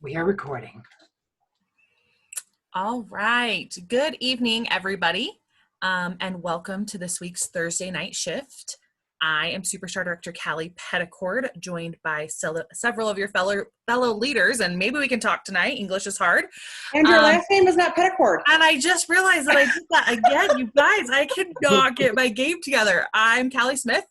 We are recording. All right. Good evening, everybody, and welcome to this week's Thursday night shift. I am Superstar Director Callie Petticord, joined by several of your fellow leaders, and maybe we can talk tonight. English is hard. And your last name is not Petticord. And I just realized that I did that again, you guys. I cannot get my game together. I'm Callie Smith.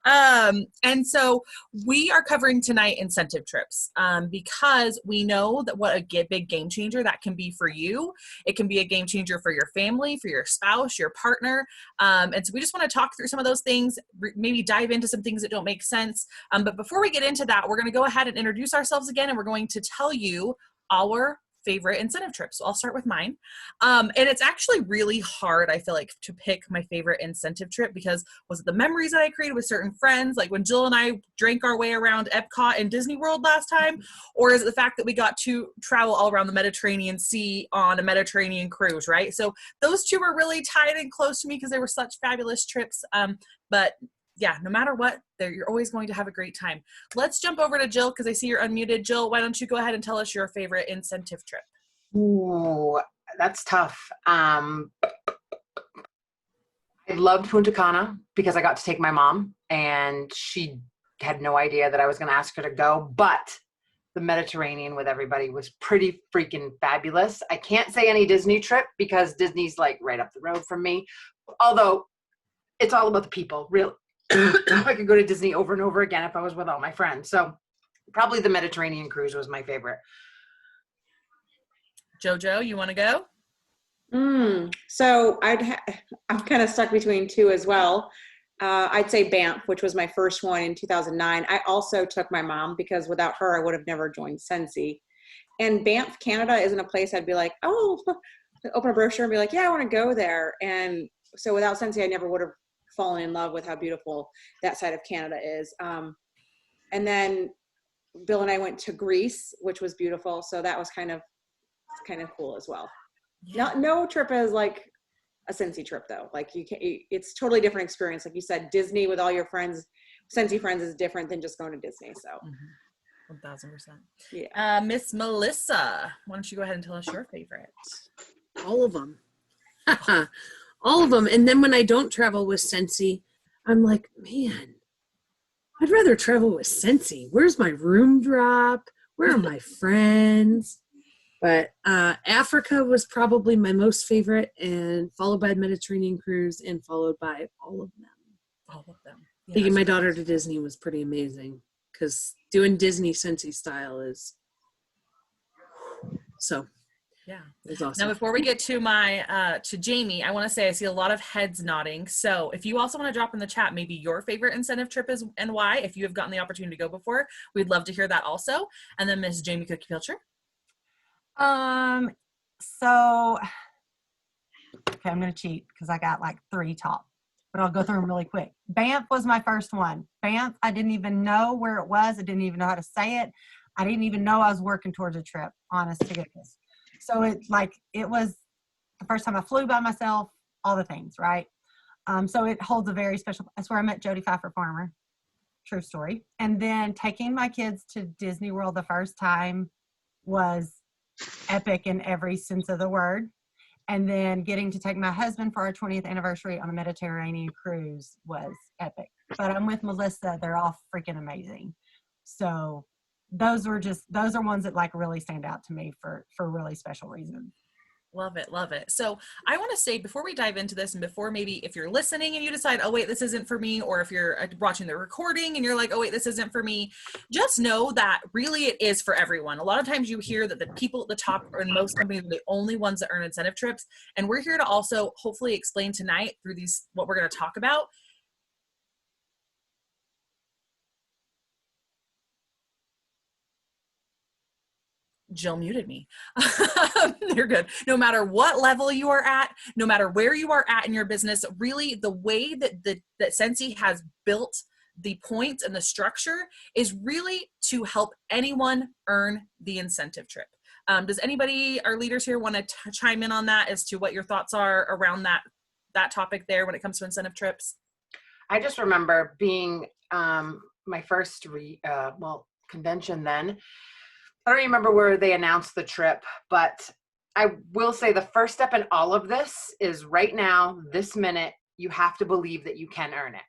And so we are covering tonight incentive trips because we know that what a big game changer that can be for you. It can be a game changer for your family, for your spouse, your partner. And so we just want to talk through some of those things, maybe dive into some things that don't make sense. But before we get into that, we're going to go ahead and introduce ourselves again, and we're going to tell you our favorite incentive trips. So I'll start with mine. And it's actually really hard, I feel like, to pick my favorite incentive trip because was it the memories that I created with certain friends, like when Jill and I drank our way around Epcot and Disney World last time? Or is it the fact that we got to travel all around the Mediterranean Sea on a Mediterranean cruise, right? So those two were really tied in close to me because they were such fabulous trips. But yeah, no matter what, you're always going to have a great time. Let's jump over to Jill because I see you're unmuted. Jill, why don't you go ahead and tell us your favorite incentive trip? Ooh, that's tough. I loved Punta Cana because I got to take my mom, and she had no idea that I was going to ask her to go. But the Mediterranean with everybody was pretty freaking fabulous. I can't say any Disney trip because Disney's like right up the road from me. Although it's all about the people, really. I could go to Disney over and over again if I was with all my friends. So probably the Mediterranean cruise was my favorite. Jojo, you want to go? So I'm kind of stuck between two as well. I'd say Banff, which was my first one in 2009. I also took my mom because without her, I would have never joined Scentsy. And Banff, Canada isn't a place I'd be like, oh, open a brochure and be like, yeah, I want to go there. And so without Scentsy, I never would have fallen in love with how beautiful that side of Canada is. And then Bill and I went to Greece, which was beautiful. So that was kind of cool as well. Yeah. No trip is like a Scentsy trip though. Like it's totally different experience. Like you said, Disney with all your friends, Scentsy friends is different than just going to Disney. So 1000%. Yeah. Miss Melissa, why don't you go ahead and tell us your favorite? All of them. All of them. And then when I don't travel with Scentsy, I'm like, man, I'd rather travel with Scentsy. Where's my room drop? Where are my friends? But Africa was probably my most favorite, and followed by the Mediterranean cruise, and followed by all of them. All of them. Yeah, Taking my daughter to Disney was pretty amazing because doing Disney Scentsy style is so. Yeah. It's awesome. Now, before we get to to Jamie, I want to say I see a lot of heads nodding. So if you also want to drop in the chat, maybe your favorite incentive trip is and why, if you have gotten the opportunity to go before, we'd love to hear that also. And then Miss Jamie Cookie Pilcher. So, okay, I'm going to cheat because I got like 3 top, but I'll go through them really quick. Banff was my first one. Banff, I didn't even know where it was. I didn't even know how to say it. I didn't even know I was working towards a trip, honest to goodness. So it was the first time I flew by myself, all the things, right? So it holds a very special, that's where I met Jodie Pfeiffer Farmer. True story. And then taking my kids to Disney World the first time was epic in every sense of the word. And then getting to take my husband for our 20th anniversary on a Mediterranean cruise was epic. But I'm with Melissa. They're all freaking amazing. So those are ones that like really stand out to me for really special reasons. Love it. Love it. So I want to say before we dive into this and before maybe if you're listening and you decide, oh, wait, this isn't for me. Or if you're watching the recording and you're like, oh, wait, this isn't for me. Just know that really it is for everyone. A lot of times you hear that the people at the top or in most companies are the only ones that earn incentive trips. And we're here to also hopefully explain tonight through what we're going to talk about. Jill muted me. You're good. No matter what level you are at, no matter where you are at in your business, really the way that Scentsy has built the points and the structure is really to help anyone earn the incentive trip. Does anybody, our leaders here, want to chime in on that as to what your thoughts are around that topic there when it comes to incentive trips? I just remember being my first convention then. I don't remember where they announced the trip, but I will say the first step in all of this is right now, this minute, you have to believe that you can earn it.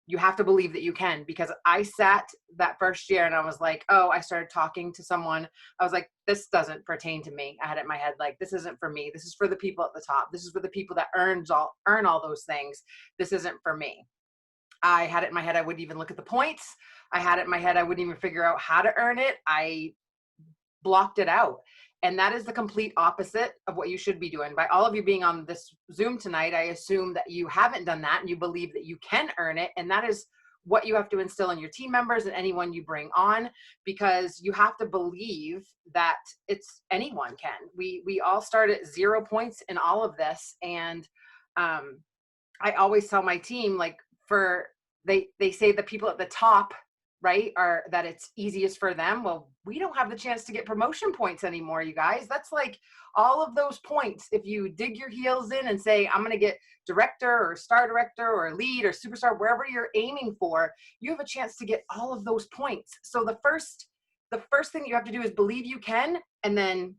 You have to believe that you can, because I sat that first year and I was like, oh, I started talking to someone. I was like, this doesn't pertain to me. I had it in my head, like, this isn't for me. This is for the people at the top. This is for the people that earn all those things. This isn't for me. I had it in my head I wouldn't even look at the points. I had it in my head I wouldn't even figure out how to earn it. I blocked it out. And that is the complete opposite of what you should be doing. By all of you being on this Zoom tonight, I assume that you haven't done that and you believe that you can earn it. And that is what you have to instill in your team members and anyone you bring on, because you have to believe that it's anyone can. We all start at 0 points in all of this. And I always tell my team, like, they say the people at the top, right, are that it's easiest for them. Well, we don't have the chance to get promotion points anymore, you guys. That's like all of those points. If you dig your heels in and say, I'm going to get director or star director or lead or superstar, wherever you're aiming for, you have a chance to get all of those points. So the first thing you have to do is believe you can, and then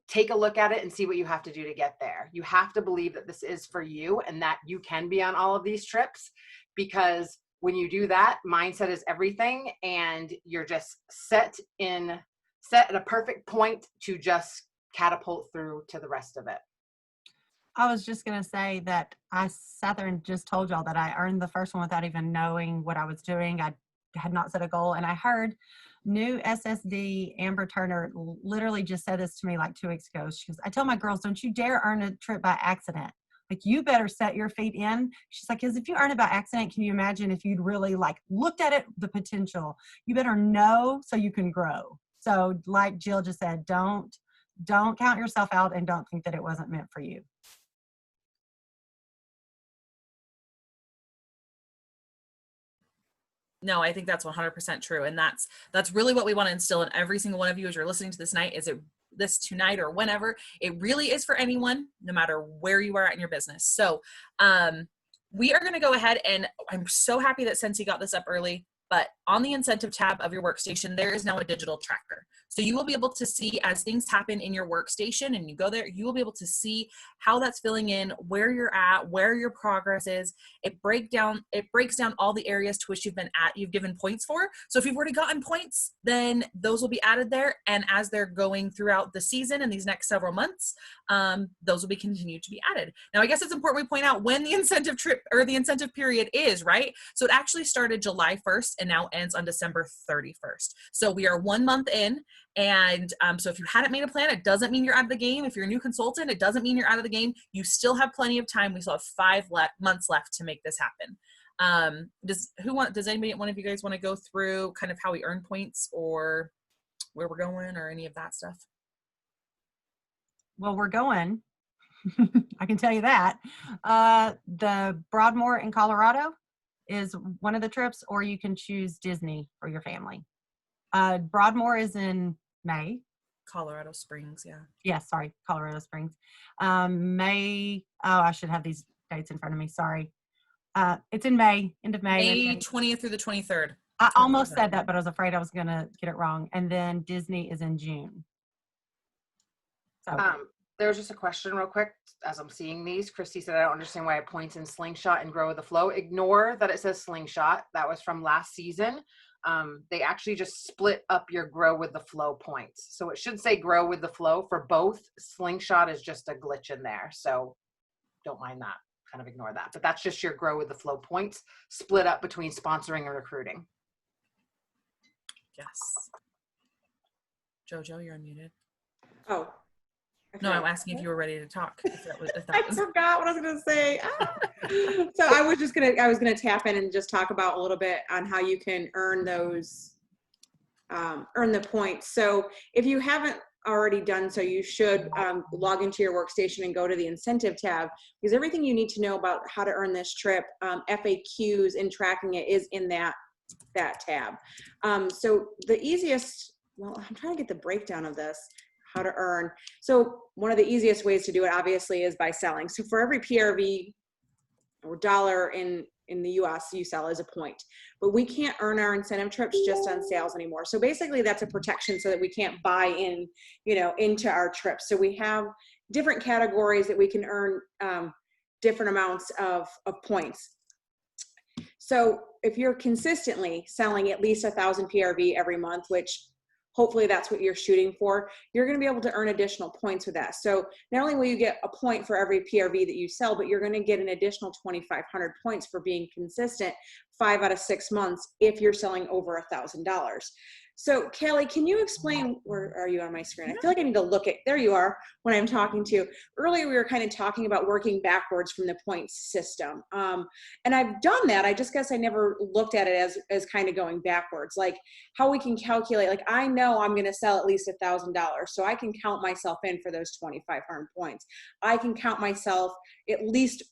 take a look at it and see what you have to do to get there. You have to believe that this is for you and that you can be on all of these trips, because when you do that, mindset is everything, and you're just set at a perfect point to just catapult through to the rest of it. I was just going to say that I sat there and just told y'all that I earned the first one without even knowing what I was doing. I had not set a goal, and I heard new SSD Amber Turner literally just said this to me like 2 weeks ago. She goes, I tell my girls, don't you dare earn a trip by accident. Like, you better set your feet in. She's like, because if you earn it by accident, can you imagine if you'd really like looked at it, the potential? You better know so you can grow. So like Jill just said, don't count yourself out and don't think that it wasn't meant for you. No, I think that's 100% true. And that's really what we want to instill in every single one of you as you're listening to this night. Is it this tonight or whenever? It really is for anyone, no matter where you are at in your business. So we are going to go ahead, and I'm so happy that Scentsy got this up early, but on the incentive tab of your workstation, there is now a digital tracker. So you will be able to see as things happen in your workstation and you go there, you will be able to see how that's filling in, where you're at, where your progress is. It breaks down all the areas to which you've given points for. So if you've already gotten points, then those will be added there. And as they're going throughout the season and these next several months, those will be continued to be added. Now, I guess it's important we point out when the incentive trip or the incentive period is, right? So it actually started July 1st and now ends on December 31st. So we are 1 month in. And so if you hadn't made a plan, it doesn't mean you're out of the game. If you're a new consultant, it doesn't mean you're out of the game. You still have plenty of time. We still have 5 months left to make this happen. Does one of you guys want to go through kind of how we earn points or where we're going or any of that stuff? Well, we're going. I can tell you that. The Broadmoor in Colorado is one of the trips, or you can choose Disney for your family. Broadmoor is in May. Colorado Springs, yeah. Yeah, sorry, Colorado Springs. May, I should have these dates in front of me, sorry. It's in May, end of May. May 20th through the 23rd. I almost said that, but I was afraid I was going to get it wrong. And then Disney is in June. So. There's just a question real quick as I'm seeing these. Christy said, I don't understand why it points in Slingshot and Grow with the Flow. Ignore that it says Slingshot. That was from last season. They actually just split up your Grow with the Flow points. So it should say Grow with the Flow for both. Slingshot is just a glitch in there. So don't mind that. Kind of ignore that. But that's just your Grow with the Flow points split up between sponsoring and recruiting. Yes. Jojo, you're unmuted. Oh. No, I'm asking if you were ready to talk. I forgot what I was going to say. So I was going to tap in and just talk about a little bit on how you can earn those, earn the points. So if you haven't already done so, you should log into your workstation and go to the incentive tab, because everything you need to know about how to earn this trip, FAQs and tracking it is in that tab. So the easiest, well, I'm trying to get the breakdown of this. How to earn. So one of the easiest ways to do it obviously is by selling. So for every PRV or dollar in in the US you sell as a point. But we can't earn our incentive trips just on sales anymore. So basically that's a protection so that we can't buy in, into our trips. So we have different categories that we can earn different amounts of points. So if you're consistently selling at least 1,000 PRV every month, which hopefully that's what you're shooting for, you're going to be able to earn additional points with that. So not only will you get a point for every PRV that you sell, but you're going to get an additional 2,500 points for being consistent 5 out of 6 months if you're selling over $1,000. So Kelly, can you explain, where are you on my screen? I feel like I need to look at, there you are when I'm talking to you. Earlier we were kind of talking about working backwards from the points system. And I've done that. I just guess I never looked at it as kind of going backwards, like how we can calculate, like I know I'm going to sell at least $1,000. So I can count myself in for those 2,500 points. I can count myself at least,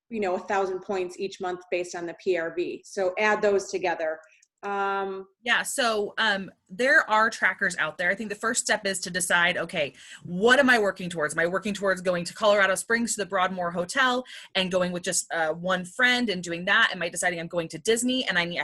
1,000 points each month based on the PRV. So add those together. So there are trackers out there. I think the first step is to decide, okay, what am I working towards? Am I working towards going to Colorado Springs to the Broadmoor Hotel and going with just one friend and doing that? Am I deciding I'm going to Disney and I need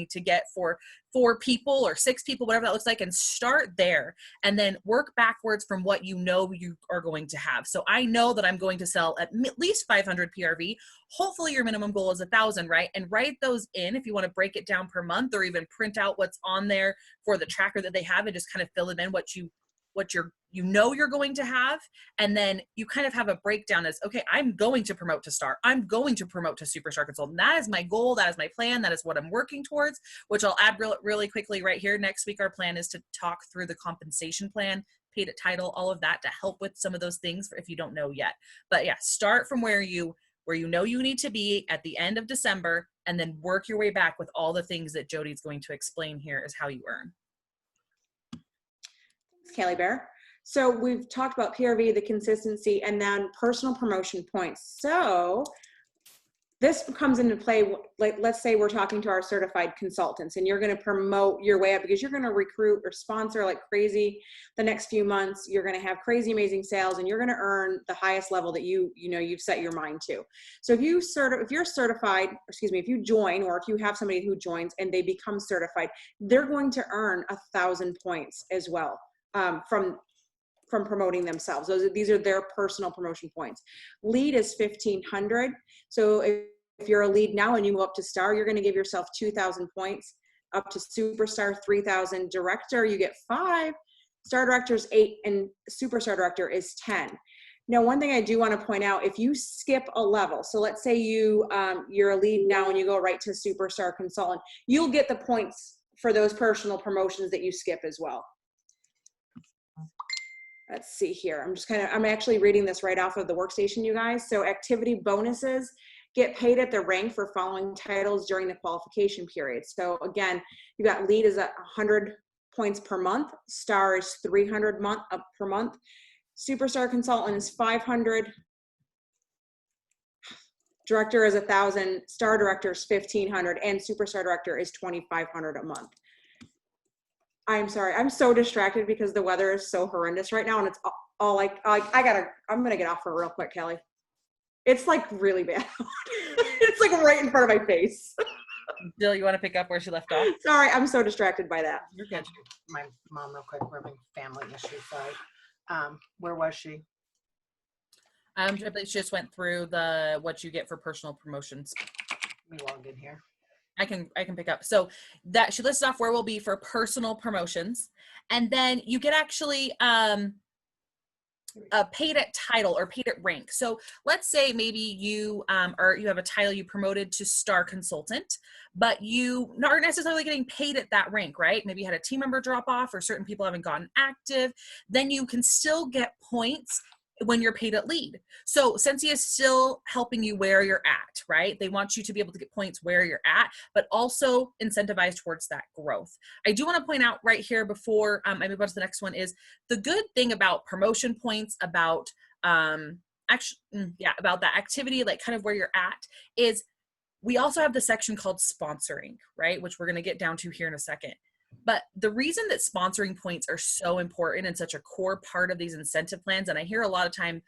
to get for 4 people or 6 people, whatever that looks like, and start there and then work backwards from what you know you are going to have. So I know that I'm going to sell at least 500 PRV. Hopefully your minimum goal is 1,000, right? And write those in if you want to break it down per month, or even print out what's on there for the tracker that they have and just kind of fill it in what you're going to have. And then you kind of have a breakdown as, okay, I'm going to promote to Star. I'm going to promote to Superstar Consultant. That is my goal. That is my plan. That is what I'm working towards, which I'll add really quickly right here. Next week, our plan is to talk through the compensation plan, paid at title, all of that to help with some of those things if you don't know yet. But yeah, start from where you know you need to be at the end of December, and then work your way back with all the things that Jody's going to explain here is how you earn. Thanks, Kelly Bear. So we've talked about PRV, the consistency, and then personal promotion points. So this comes into play, like let's say we're talking to our certified consultants and you're going to promote your way up because you're going to recruit or sponsor like crazy the next few months. You're going to have crazy amazing sales and you're going to earn the highest level that you've set your mind to. So if you're certified, if you join, or if you have somebody who joins and they become certified, they're going to earn 1,000 points as well from promoting themselves. These are their personal promotion points. Lead is 1,500. So if you're a lead now and you go up to Star, you're going to give yourself 2,000 points. Up to Superstar, 3,000. Director, you get 5. Star Director is 8, and Superstar Director is 10. Now, one thing I do want to point out, if you skip a level, so let's say you're a lead now and you go right to Superstar Consultant, you'll get the points for those personal promotions that you skip as well. Let's see here. I'm actually reading this right off of the workstation, you guys. So activity bonuses get paid at the rank for following titles during the qualification period. So again, you got lead is at 100 points per month. Star is 300 per month. Superstar Consultant is 500. Director is 1,000. Star Director is 1,500, and Superstar Director is 2,500 a month. I'm sorry, I'm so distracted because the weather is so horrendous right now, and it's all like I'm gonna get off for real quick, Kelly. It's like really bad. It's like right in front of my face. Jill, you want to pick up where she left off? Sorry, I'm so distracted by that. You're good. My mom real quick, we're having family issues. Sorry. Where was she? She just went through what you get for personal promotions. Let me log in here. I can pick up. So that she listed off where we'll be for personal promotions. And then you get actually paid at title or paid at rank. So let's say maybe you you have a title you promoted to Star Consultant, but you aren't necessarily getting paid at that rank, right? Maybe you had a team member drop off or certain people haven't gotten active. Then you can still get points when you're paid at lead. So Scentsy is still helping you where you're at, right? They want you to be able to get points where you're at, but also incentivize towards that growth. I do want to point out right here before I move on to the next one is the good thing about promotion points, about about that activity, like kind of where you're at, is we also have the section called sponsoring, right? Which we're going to get down to here in a second. But the reason that sponsoring points are so important and such a core part of these incentive plans, and I hear a lot of time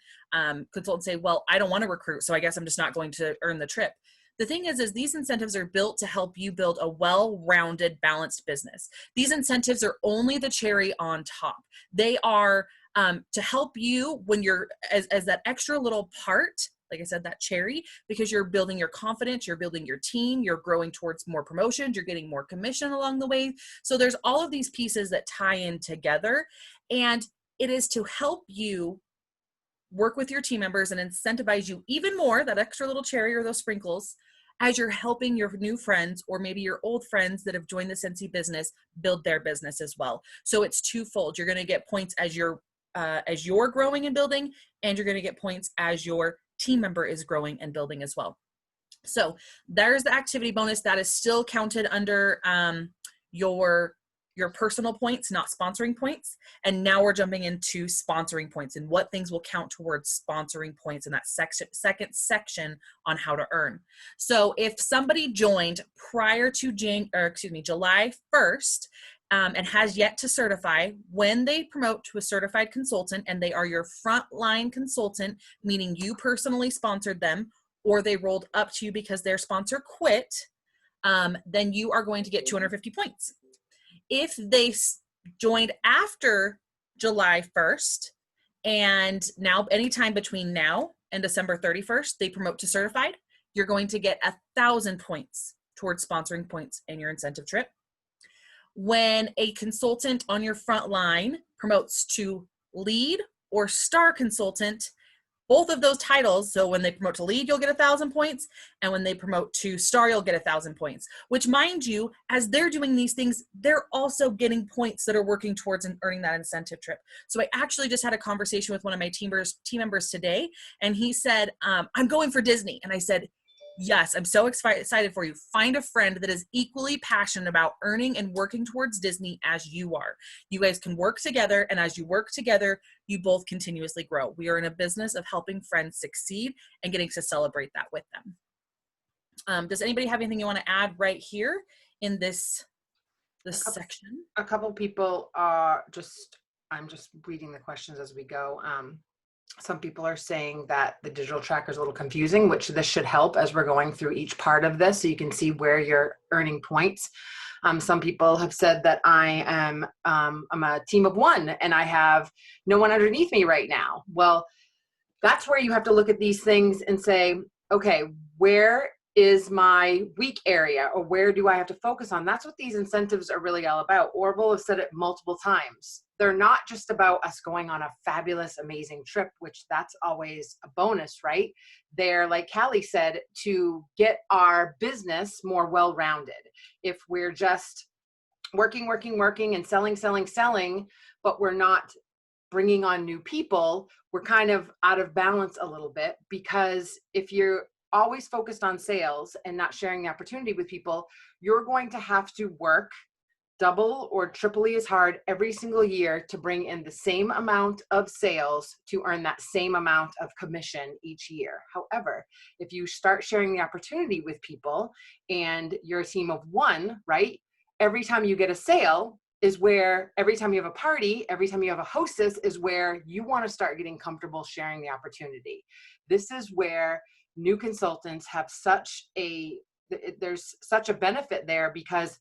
consultants say, well, I don't want to recruit, so I guess I'm just not going to earn the trip. The thing is these incentives are built to help you build a well-rounded, balanced business. These incentives are only the cherry on top. They are to help you when you're as that extra little part, like I said, that cherry, because you're building your confidence, you're building your team, you're growing towards more promotions, you're getting more commission along the way. So there's all of these pieces that tie in together, and it is to help you work with your team members and incentivize you even more, that extra little cherry or those sprinkles, as you're helping your new friends or maybe your old friends that have joined the Scentsy business build their business as well. So it's twofold. You're going to get points as you're growing and building, and you're going to get points as your team member is growing and building as well. So there's the activity bonus that is still counted under your personal points, not sponsoring points. And now we're jumping into sponsoring points and what things will count towards sponsoring points in that second section on how to earn. So if somebody joined prior to July 1st, and has yet to certify, when they promote to a certified consultant and they are your frontline consultant, meaning you personally sponsored them, or they rolled up to you because their sponsor quit, then you are going to get 250 points. If they joined after July 1st, and now anytime between now and December 31st, they promote to certified, you're going to get 1,000 points towards sponsoring points in your incentive trip. When a consultant on your front line promotes to lead or star consultant, both of those titles, so when they promote to lead, you'll get 1,000 points, and when they promote to star, you'll get 1,000 points, which, mind you, as they're doing these things, they're also getting points that are working towards earning that incentive trip. So I actually just had a conversation with one of my team members today, and he said, I'm going for Disney. And I said, yes, I'm so excited for you. Find a friend that is equally passionate about earning and working towards Disney as you are. You guys can work together, and as you work together, you both continuously grow. We are in a business of helping friends succeed and getting to celebrate that with them. Does anybody have anything you want to add right here in this section? A couple people are I'm just reading the questions as we go. Some people are saying that the digital tracker is a little confusing, which this should help as we're going through each part of this so you can see where you're earning points. Some people have said that I'm a team of one and I have no one underneath me right now. Well, that's where you have to look at these things and say, okay, where is my weak area, or where do I have to focus on? That's what these incentives are really all about. Orville has said it multiple times. They're not just about us going on a fabulous, amazing trip, which that's always a bonus, right? They're, like Callie said, to get our business more well-rounded. If we're just working and selling, but we're not bringing on new people, we're kind of out of balance a little bit, because if you're always focused on sales and not sharing the opportunity with people, you're going to have to work double or triply as hard every single year to bring in the same amount of sales to earn that same amount of commission each year. However, if you start sharing the opportunity with people and you're a team of one, right? Every time you get a sale is where, every time you have a party, every time you have a hostess is where you want to start getting comfortable sharing the opportunity. This is where new consultants have there's such a benefit there, because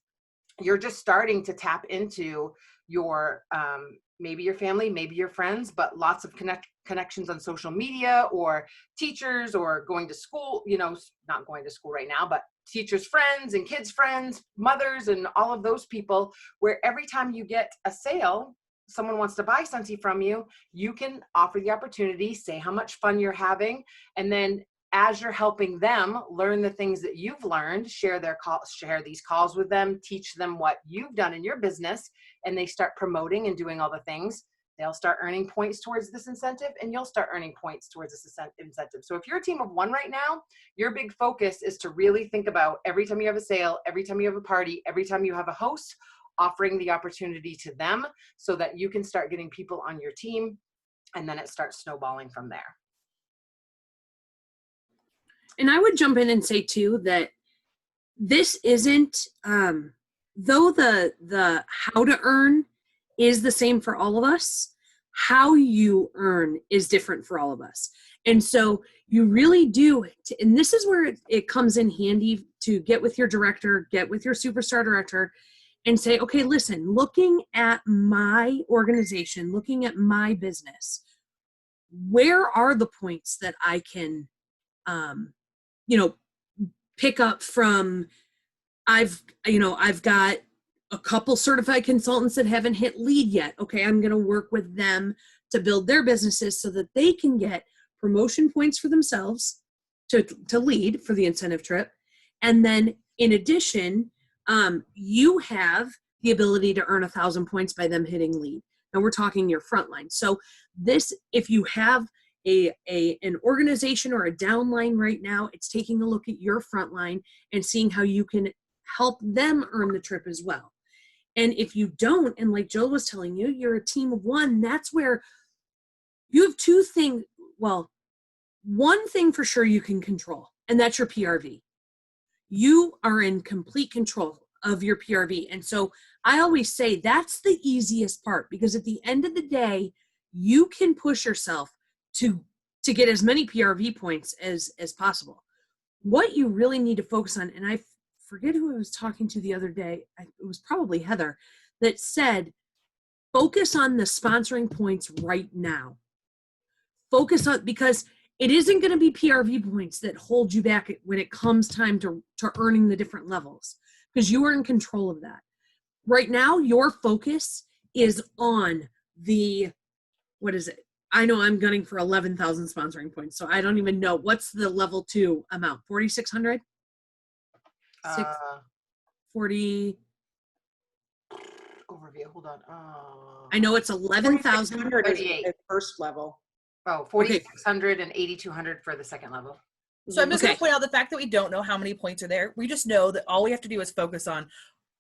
you're just starting to tap into your, maybe your family, maybe your friends, but lots of connections on social media, or teachers, or going to school, not going to school right now, but teachers' friends and kids' friends, mothers, and all of those people, where every time you get a sale, someone wants to buy Scentsy from you, you can offer the opportunity, say how much fun you're having, and then as you're helping them learn the things that you've learned, share these calls with them, teach them what you've done in your business, and they start promoting and doing all the things, they'll start earning points towards this incentive, and you'll start earning points towards this incentive. So if you're a team of one right now, your big focus is to really think about every time you have a sale, every time you have a party, every time you have a host, offering the opportunity to them so that you can start getting people on your team, and then it starts snowballing from there. And I would jump in and say too that this isn't though the how to earn is the same for all of us, how you earn is different for all of us. And so you really do, and this is where it comes in handy to get with your director, get with your superstar director, and say, okay, listen, looking at my organization, looking at my business, where are the points that I can, pick up from? I've got a couple certified consultants that haven't hit lead yet. Okay, I'm going to work with them to build their businesses so that they can get promotion points for themselves to lead for the incentive trip. And then in addition, you have the ability to earn 1,000 points by them hitting lead. Now we're talking your frontline. So this, if you have an organization or a downline right now, it's taking a look at your frontline and seeing how you can help them earn the trip as well. And if you don't, and like Jill was telling you, you're a team of one, that's where you have two things. Well, one thing for sure you can control, and that's your PRV. You are in complete control of your PRV. And so I always say that's the easiest part, because at the end of the day, you can push yourself to get as many PRV points as possible. What you really need to focus on, and I forget who I was talking to the other day, it was probably Heather, that said, focus on the sponsoring points right now. Focus on, because it isn't going to be PRV points that hold you back when it comes time to earning the different levels, because you are in control of that. Right now, your focus is on the, what is it? I know I'm gunning for 11,000 sponsoring points, so I don't even know. What's the level 2 amount? 4,600? 40. Overview, hold on. I know it's 11,000. 4,600 is first level. Oh, 4,600 and 8,200 for the second level. So I'm just going to point out the fact that we don't know how many points are there. We just know that all we have to do is focus on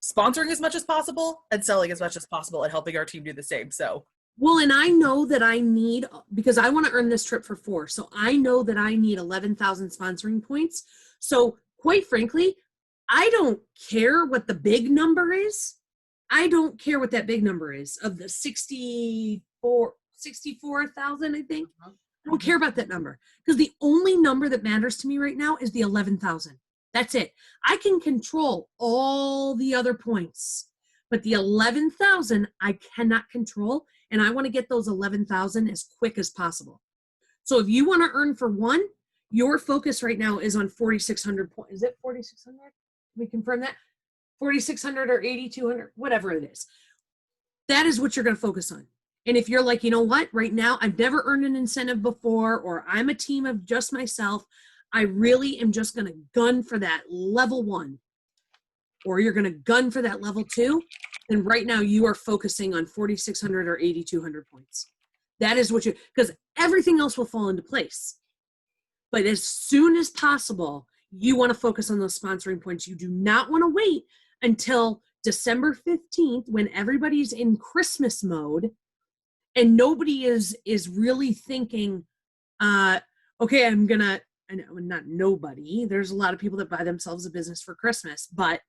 sponsoring as much as possible and selling as much as possible and helping our team do the same. So. Well, and I know that I need, because I want to earn this trip for 4. So I know that I need 11,000 sponsoring points. So quite frankly, I don't care what the big number is. I don't care what that big number is of the 64,000, I think. I don't care about that number, because the only number that matters to me right now is the 11,000. That's it. I can control all the other points, but the 11,000 I cannot control, and I want to get those 11,000 as quick as possible. So if you want to earn for 1, your focus right now is on 4,600 points. Is it 4,600? We confirm that? 4,600 or 8,200, whatever it is. That is what you're going to focus on. And if you're like, you know what, right now I've never earned an incentive before, or I'm a team of just myself, I really am just going to gun for that level 1, or you're going to gun for that level 2, then right now you are focusing on 4,600 or 8,200 points. That is what because everything else will fall into place. But as soon as possible, you want to focus on those sponsoring points. You do not want to wait until December 15th when everybody's in Christmas mode and nobody is really thinking, okay, I'm going to, I know, not nobody. There's a lot of people that buy themselves a business for Christmas, but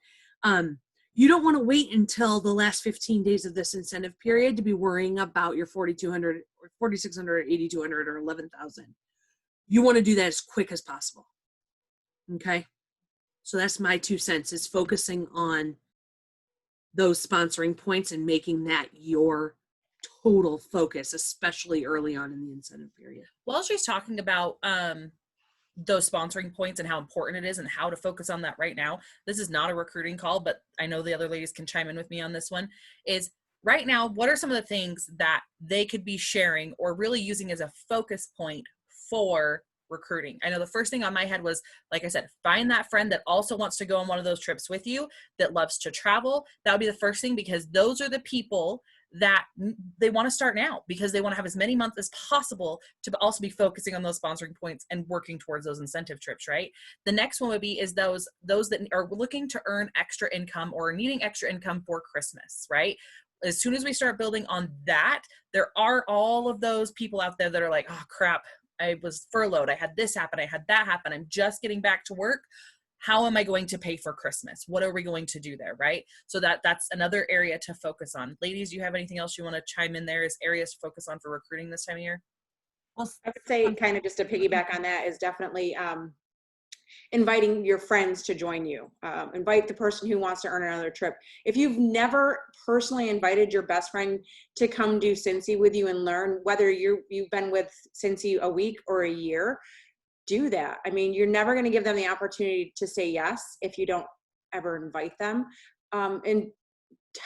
you don't want to wait until the last 15 days of this incentive period to be worrying about your 4,200 or 4,600 or 8,200 or 11,000. You want to do that as quick as possible. Okay. So that's my 2 cents, is focusing on those sponsoring points and making that your total focus, especially early on in the incentive period. While she's talking about those sponsoring points and how important it is and how to focus on that right now, this is not a recruiting call, but I know the other ladies can chime in with me on this one, is right now, what are some of the things that they could be sharing or really using as a focus point for recruiting? I know the first thing on my head was, like I said, find that friend that also wants to go on one of those trips with you, that loves to travel. That would be the first thing, because those are the people that they want to start now, because they want to have as many months as possible to also be focusing on those sponsoring points and working towards those incentive trips, right? The next one would be is those that are looking to earn extra income or needing extra income for Christmas, right? As soon as we start building on that, there are all of those people out there that are like, oh crap, I was furloughed, I had this happen, I had that happen, I'm just getting back to work. how am I going to pay for Christmas? What are we going to do there, right? So that's another area to focus on. Ladies, do you have anything else you want to chime in there as areas to focus on for recruiting this time of year? Well, I would say, kind of just to piggyback on that, is definitely inviting your friends to join you. Invite the person who wants to earn another trip. If you've never personally invited your best friend to come do Scentsy with you and learn, whether you've been with Scentsy a week or a year, do that. I mean, you're never going to give them the opportunity to say yes if you don't ever invite them. And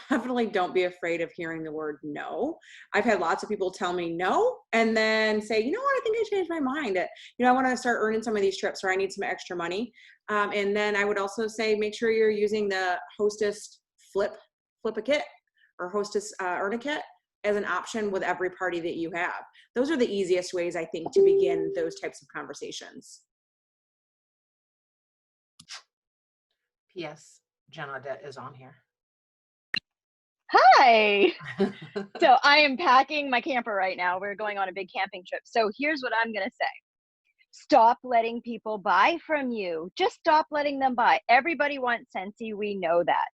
definitely don't be afraid of hearing the word no. I've had lots of people tell me no and then say, you know what, I think I changed my mind. I want to start earning some of these trips, or I need some extra money. And then I would also say, make sure you're using the Hostess flip a kit or Hostess earn a kit as an option with every party that you have. Those are the easiest ways, I think, to begin those types of conversations. P.S. Jen Audette is on here. Hi. So I am packing my camper right now. We're going on a big camping trip. So here's what I'm going to say. Stop letting people buy from you. Just stop letting them buy. Everybody wants Scentsy. We know that.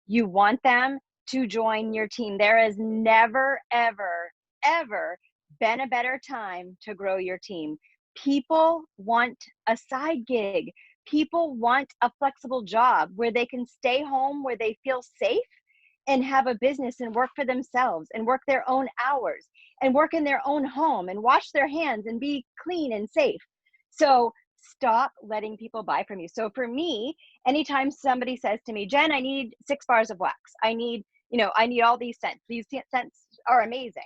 You want them to join your team. There has never, ever, ever been a better time to grow your team. People want a side gig. People want a flexible job where they can stay home, where they feel safe, and have a business and work for themselves and work their own hours and work in their own home and wash their hands and be clean and safe. So stop letting people buy from you. So for me, anytime somebody says to me, Jen, I need 6 bars of wax. I need all these scents. These scents are amazing.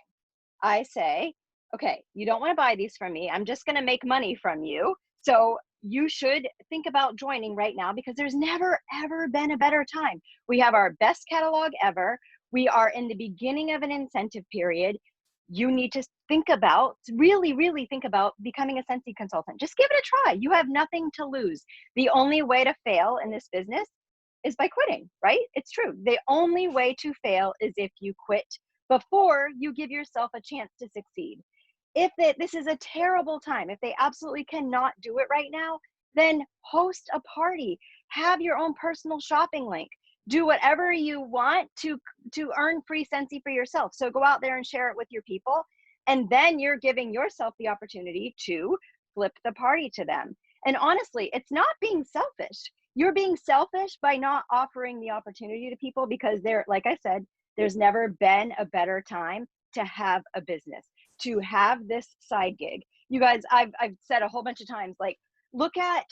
I say, okay, you don't want to buy these from me. I'm just going to make money from you. So you should think about joining right now, because there's never, ever been a better time. We have our best catalog ever. We are in the beginning of an incentive period. You need to really think about becoming a Scentsy consultant. Just give it a try. You have nothing to lose. The only way to fail in this business is by quitting, right? It's true. The only way to fail is if you quit before you give yourself a chance to succeed. If this is a terrible time, if they absolutely cannot do it right now, then host a party. Have your own personal shopping link. Do whatever you want to earn free Scentsy for yourself. So go out there and share it with your people. And then you're giving yourself the opportunity to flip the party to them. And honestly, it's not being selfish. You're being selfish by not offering the opportunity to people, because like I said, there's never been a better time to have a business, to have this side gig. You guys, I've said a whole bunch of times, like, look at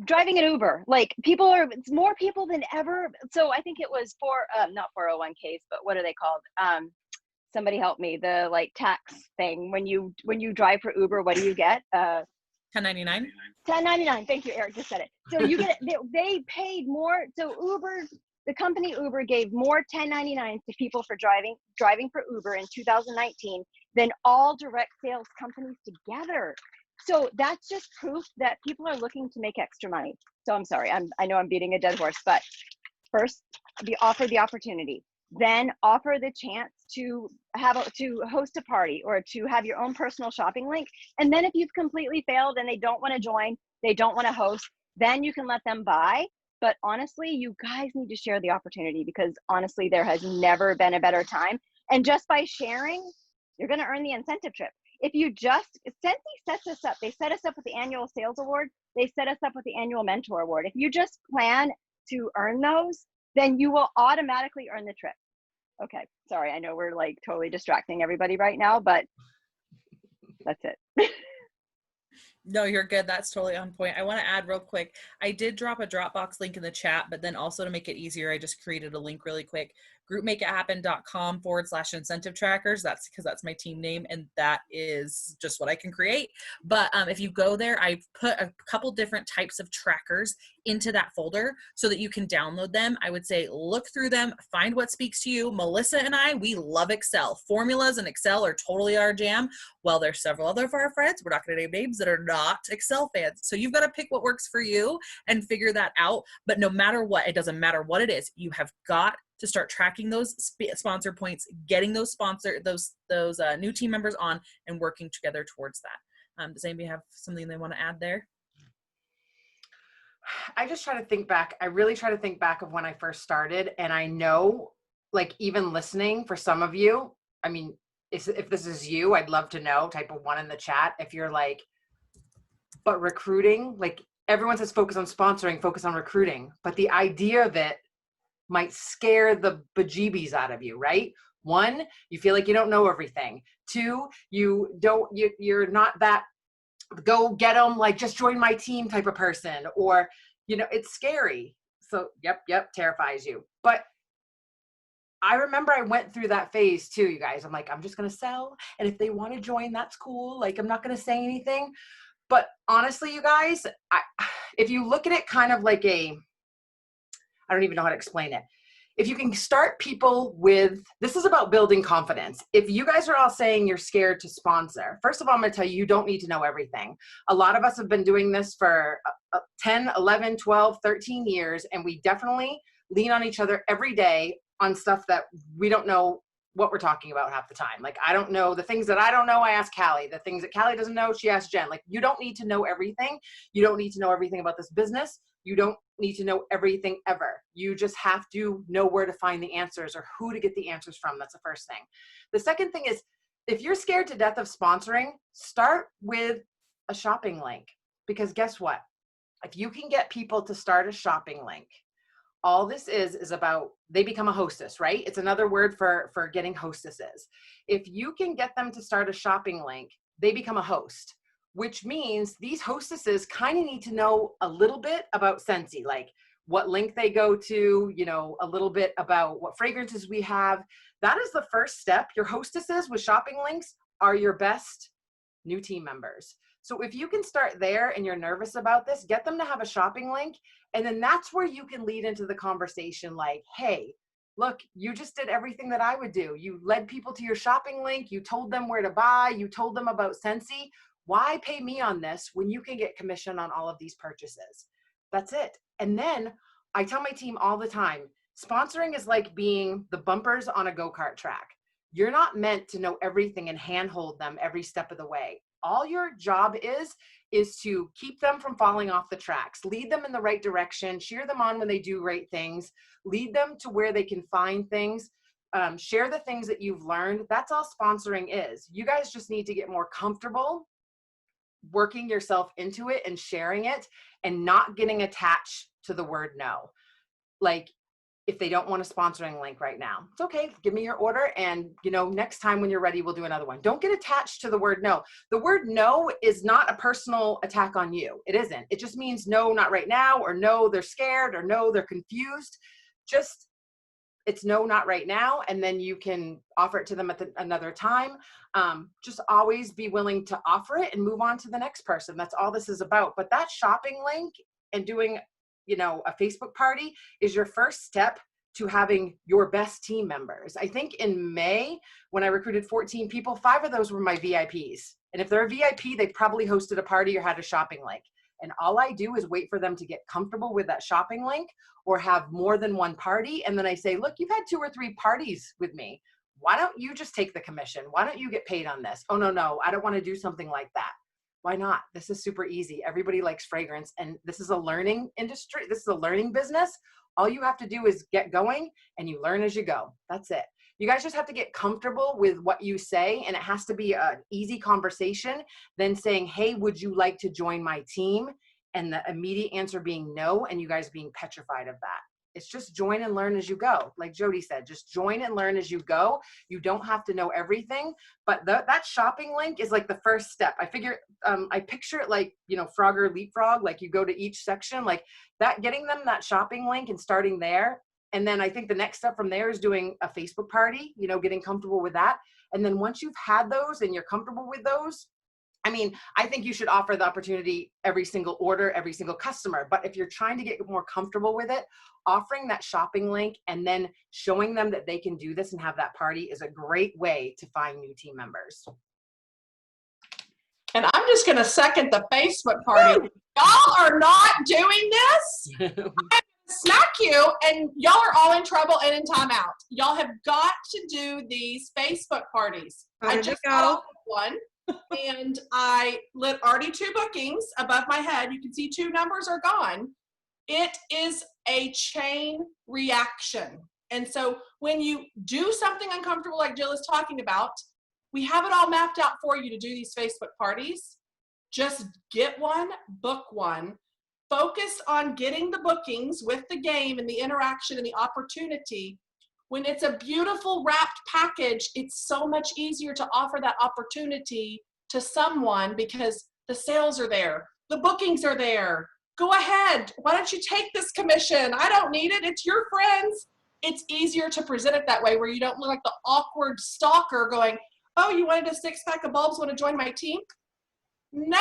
driving an Uber. Like, it's more people than ever. So I think it was not 401ks, but what are they called? Somebody help me. The like tax thing. When you drive for Uber, what do you get? 1099. 1099. Thank you, Eric just said it. So you get they paid more. So the company Uber gave more 1099s to people for driving for Uber in 2019 than all direct sales companies together. So that's just proof that people are looking to make extra money. So I'm sorry, I know I'm beating a dead horse, but first, offer the opportunity, then offer the chance to host a party or to have your own personal shopping link. And then if you've completely failed and they don't want to join, they don't want to host, then you can let them buy. But honestly, you guys need to share the opportunity, because honestly, there has never been a better time. And just by sharing, you're going to earn the incentive trip. If you Scentsy sets us up. They set us up with the annual sales award. They set us up with the annual mentor award. If you just plan to earn those, then you will automatically earn the trip. Okay, sorry. I know we're like totally distracting everybody right now, but that's it. No, you're good. That's totally on point. I want to add real quick. I did drop a Dropbox link in the chat, but then also to make it easier, I just created a link really quick. groupmakeithappen.com/incentive trackers. That's because that's my team name, and that is just what I can create. But if you go there, I've put a couple different types of trackers into that folder so that you can download them. I would say look through them, find what speaks to you. Melissa and I, we love Excel. Formulas and Excel are totally our jam. Well, there's several other of our friends, we're not going to name names, that are not Excel fans. So you've got to pick what works for you and figure that out. But no matter what, it doesn't matter what it is, you have got to start tracking those sponsor points, getting those new team members on, and working together towards that. Does anybody have something they want to add there? I just try to think back. I really try to think back of when I first started. And I know, like, even listening for some of you, I mean, if this is you, I'd love to know, type of 1 in the chat. If you're like, but recruiting, like everyone says, focus on sponsoring, focus on recruiting. But the idea of it might scare the bejeebies out of you, right? 1, you feel like you don't know everything. 2, you're not that go get them, like just join my team type of person, or, it's scary. So yep, terrifies you. But I remember I went through that phase too, you guys. I'm like, I'm just going to sell. And if they want to join, that's cool. Like, I'm not going to say anything. But honestly, you guys, if you look at it kind of like I don't even know how to explain it. If you can start people with, this is about building confidence. If you guys are all saying you're scared to sponsor, first of all, I'm going to tell you, you don't need to know everything. A lot of us have been doing this for 10, 11, 12, 13 years, and we definitely lean on each other every day on stuff that we don't know what we're talking about half the time. Like, I don't know the things that I don't know, I ask Callie. The things that Callie doesn't know, she asks Jen. Like, you don't need to know everything. You don't need to know everything about this business. You don't need to know everything ever. You just have to know where to find the answers or who to get the answers from. That's the first thing. The second thing is, if you're scared to death of sponsoring, start with a shopping link. Because guess what? If you can get people to start a shopping link, all this is about, they become a hostess, right? It's another word for getting hostesses. If you can get them to start a shopping link, they become a host, which means these hostesses kind of need to know a little bit about Scentsy, like what link they go to, a little bit about what fragrances we have. That is the first step. Your hostesses with shopping links are your best new team members. So if you can start there and you're nervous about this, get them to have a shopping link. And then that's where you can lead into the conversation like, hey, look, you just did everything that I would do. You led people to your shopping link. You told them where to buy. You told them about Scentsy. Why pay me on this when you can get commission on all of these purchases? That's it. And then I tell my team all the time, sponsoring is like being the bumpers on a go-kart track. You're not meant to know everything and handhold them every step of the way. All your job is to keep them from falling off the tracks, lead them in the right direction, cheer them on when they do great things, lead them to where they can find things, share the things that you've learned. That's all sponsoring is. You guys just need to get more comfortable working yourself into it and sharing it and not getting attached to the word no. Like, if they don't want a sponsoring link right now, it's okay. Give me your order. And, next time when you're ready, we'll do another one. Don't get attached to the word no. The word no is not a personal attack on you. It isn't. It just means no, not right now, or no, they're scared, or no, they're confused. Just, it's no, not right now. And then you can offer it to them at another time. Just always be willing to offer it and move on to the next person. That's all this is about. But that shopping link and doing a Facebook party is your first step to having your best team members. I think in May, when I recruited 14 people, 5 of those were my VIPs. And if they're a VIP, they probably hosted a party or had a shopping link. And all I do is wait for them to get comfortable with that shopping link or have more than one party. And then I say, look, you've had 2 or 3 parties with me. Why don't you just take the commission? Why don't you get paid on this? Oh, no, I don't want to do something like that. Why not? This is super easy. Everybody likes fragrance, and this is a learning industry. This is a learning business. All you have to do is get going, and you learn as you go. That's it. You guys just have to get comfortable with what you say, and it has to be an easy conversation. Then saying, hey, would you like to join my team? And the immediate answer being no, and you guys being petrified of that. It's just join and learn as you go. Like Jody said, just join and learn as you go. You don't have to know everything, but that shopping link is like the first step. I picture it like, Frogger leapfrog, like you go to each section, like that, getting them that shopping link and starting there. And then I think the next step from there is doing a Facebook party, getting comfortable with that. And then once you've had those and you're comfortable with those, I think you should offer the opportunity every single order, every single customer. But if you're trying to get more comfortable with it, offering that shopping link and then showing them that they can do this and have that party is a great way to find new team members. And I'm just going to second the Facebook party. Y'all are not doing this. Smack you, and y'all are all in trouble and in timeout. Y'all have got to do these Facebook parties. I just got off one. And I lit already 2 bookings above my head. You can see 2 numbers are gone. It is a chain reaction. And so when you do something uncomfortable like Jill is talking about, we have it all mapped out for you to do these Facebook parties. Just get one, book one. Focus on getting the bookings with the game and the interaction and the opportunity. When it's a beautiful wrapped package, it's so much easier to offer that opportunity to someone because the sales are there, the bookings are there. Go ahead. Why don't you take this commission? I don't need it. It's your friends. It's easier to present it that way where you don't look like the awkward stalker going, oh, you wanted a 6-pack of bulbs, want to join my team? No,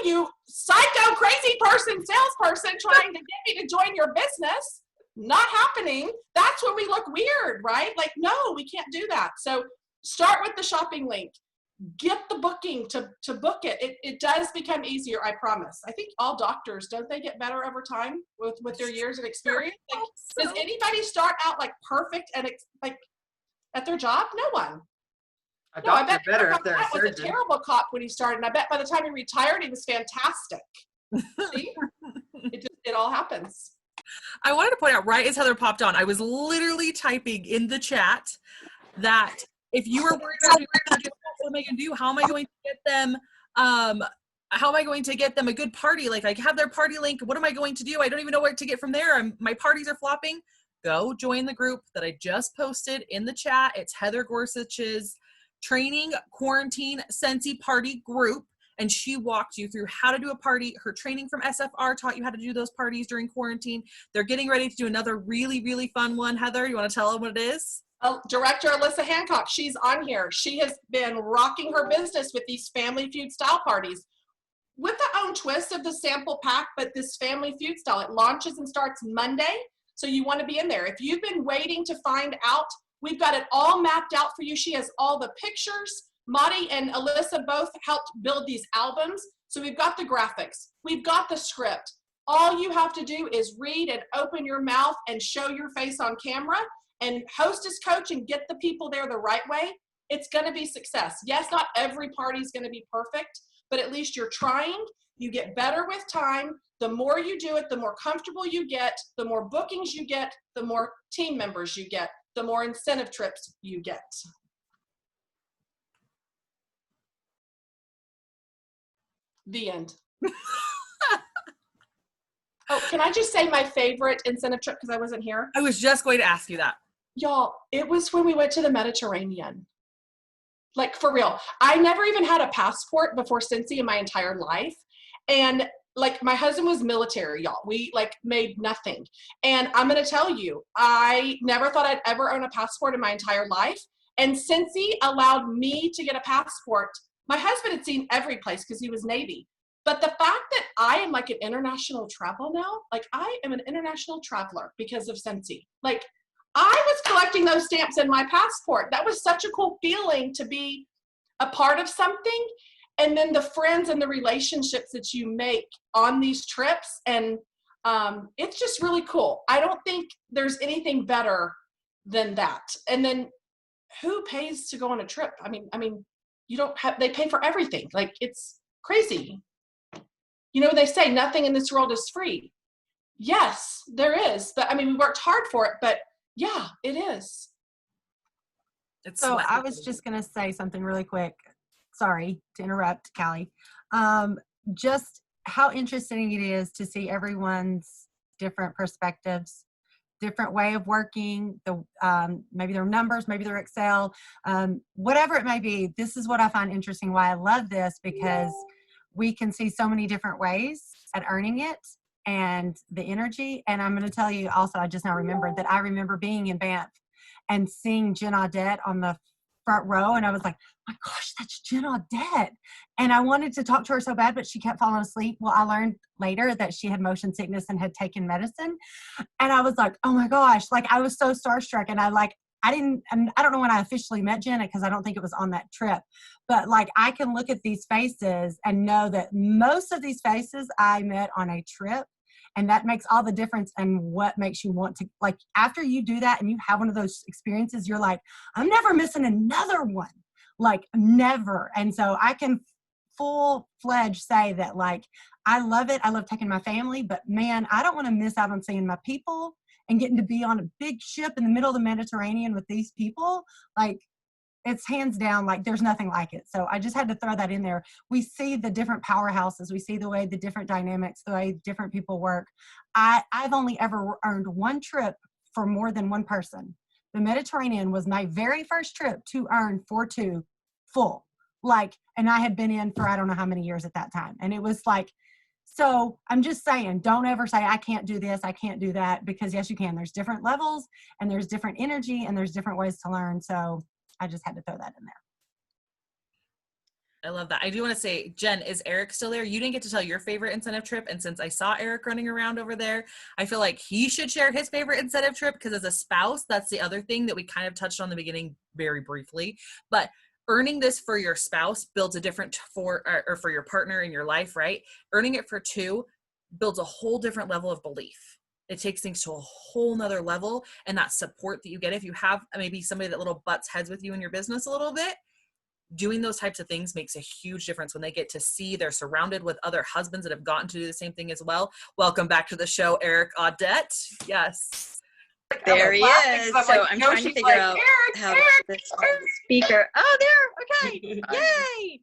you psycho crazy person, salesperson trying to get me to join your business. Not happening. That's when we look weird, right? Like, no, we can't do that. So start with the shopping link. Get the booking to book it. It does become easier, I promise. I think all doctors, don't they get better over time with their years of experience? Like, does anybody start out like perfect and like at their job? No one. A No, I doctor bet better if they're a was a surgeon. terrible cop when he started, and I bet by the time he retired, he was fantastic. See? It all happens. I wanted to point out, right as Heather popped on, I was literally typing in the chat that if you were worried about what am I going to do? How am I going to get them? How am I going to get them a good party? Like, I have their party link. What am I going to do? I don't even know where to get from there. My parties are flopping. Go join the group that I just posted in the chat. It's Heather Gorsuch's Training Quarantine Scentsy Party group. And she walked you through how to do a party. Her training from SFR taught you how to do those parties during quarantine. They're getting ready to do another really, really fun one. Heather, you want to tell them what it is? Director Alyssa Hancock, she's on here. She has been rocking her business with these Family Feud style parties with the own twist of the sample pack, but this Family Feud style. It launches and starts Monday, so you want to be in there. If you've been waiting to find out, we've got it all mapped out for you. She has all the pictures. Madi and Alyssa both helped build these albums. So we've got the graphics. We've got the script. All you have to do is read and open your mouth and show your face on camera and hostess coach and get the people there the right way. It's going to be success. Yes, not every party is going to be perfect, but at least you're trying. You get better with time. The more you do it, the more comfortable you get, the more bookings you get, the more team members you get, the more incentive trips you get. The end. Oh, can I just say my favorite incentive trip because I wasn't here? I was just going to ask you that. Y'all, it was when we went to the Mediterranean. Like, for real. I never even had a passport before Scentsy in my entire life. And like, my husband was military, y'all. We like made nothing. And I'm going to tell you, I never thought I'd ever own a passport in my entire life. And Scentsy allowed me to get a passport. My husband had seen every place because he was Navy. But the fact that I am like an international travel now, like I am an international traveler because of Scentsy. Like, I was collecting those stamps in my passport. That was such a cool feeling to be a part of something. And then the friends and the relationships that you make on these trips. And it's just really cool. I don't think there's anything better than that. And then who pays to go on a trip? I mean, you don't have, they pay for everything. Like, it's crazy. You know, they say nothing in this world is free. Yes, there is. But I mean, we worked hard for it, but yeah, it is. So I was just going to say something really quick. Sorry to interrupt, Callie. Just how interesting it is to see everyone's different perspectives, different way of working, maybe their numbers, maybe their Excel, whatever it may be. This is what I find interesting, why I love this, because we can see so many different ways at earning it and the energy. And I'm going to tell you also, I just now remembered that I remember being in Banff and seeing Jen Audette on the front row. And I was like, my gosh, that's Jen Audette. And I wanted to talk to her so bad, but she kept falling asleep. Well, I learned later that she had motion sickness and had taken medicine. And I was like, oh my gosh, like I was so starstruck. And I don't know when I officially met Jenna because I don't think it was on that trip, but like I can look at these faces and know that most of these faces I met on a trip, and that makes all the difference in what makes you want to, like, after you do that and you have one of those experiences, you're like, I'm never missing another one, like never. And so I can full-fledged say that, like, I love it. I love taking my family, but man, I don't want to miss out on seeing my people and getting to be on a big ship in the middle of the Mediterranean with these people. Like, it's hands down, like, there's nothing like it. So I just had to throw that in there. We see the different powerhouses. We see the way the different dynamics, the way different people work. I've only ever earned one trip for more than one person. The Mediterranean was my very first trip to earn for two full. Like, and I had been in for I don't know how many years at that time. And it was like, so I'm just saying, don't ever say, I can't do this, I can't do that, because yes, you can. There's different levels and there's different energy and there's different ways to learn. So I just had to throw that in there. I love that. I do want to say, Jen, is Eric still there? You didn't get to tell your favorite incentive trip. And since I saw Eric running around over there, I feel like he should share his favorite incentive trip, because as a spouse, that's the other thing that we kind of touched on in the beginning very briefly. But earning this for your spouse builds a different or for your partner in your life, right? Earning it for two builds a whole different level of belief. It takes things to a whole nother level, and that support that you get if you have maybe somebody that little butts heads with you in your business a little bit. Doing those types of things makes a huge difference when they get to see they're surrounded with other husbands that have gotten to do the same thing as well. Welcome back to the show, Eric Audette. Yes. There he is. So I'm trying to figure out how to put this on the speaker. Oh, there. Okay. Yay.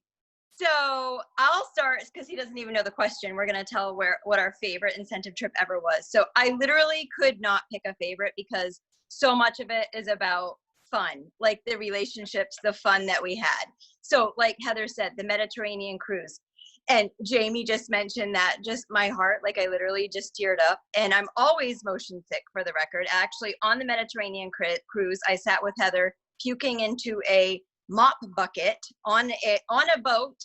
So I'll start because he doesn't even know the question. We're going to tell what our favorite incentive trip ever was. So I literally could not pick a favorite because so much of it is about fun, like the relationships, the fun that we had. So like Heather said, the Mediterranean cruise. And Jamie just mentioned that, just my heart, like I literally just teared up. And I'm always motion sick, for the record. Actually, on the Mediterranean cruise, I sat with Heather puking into a mop bucket on a boat.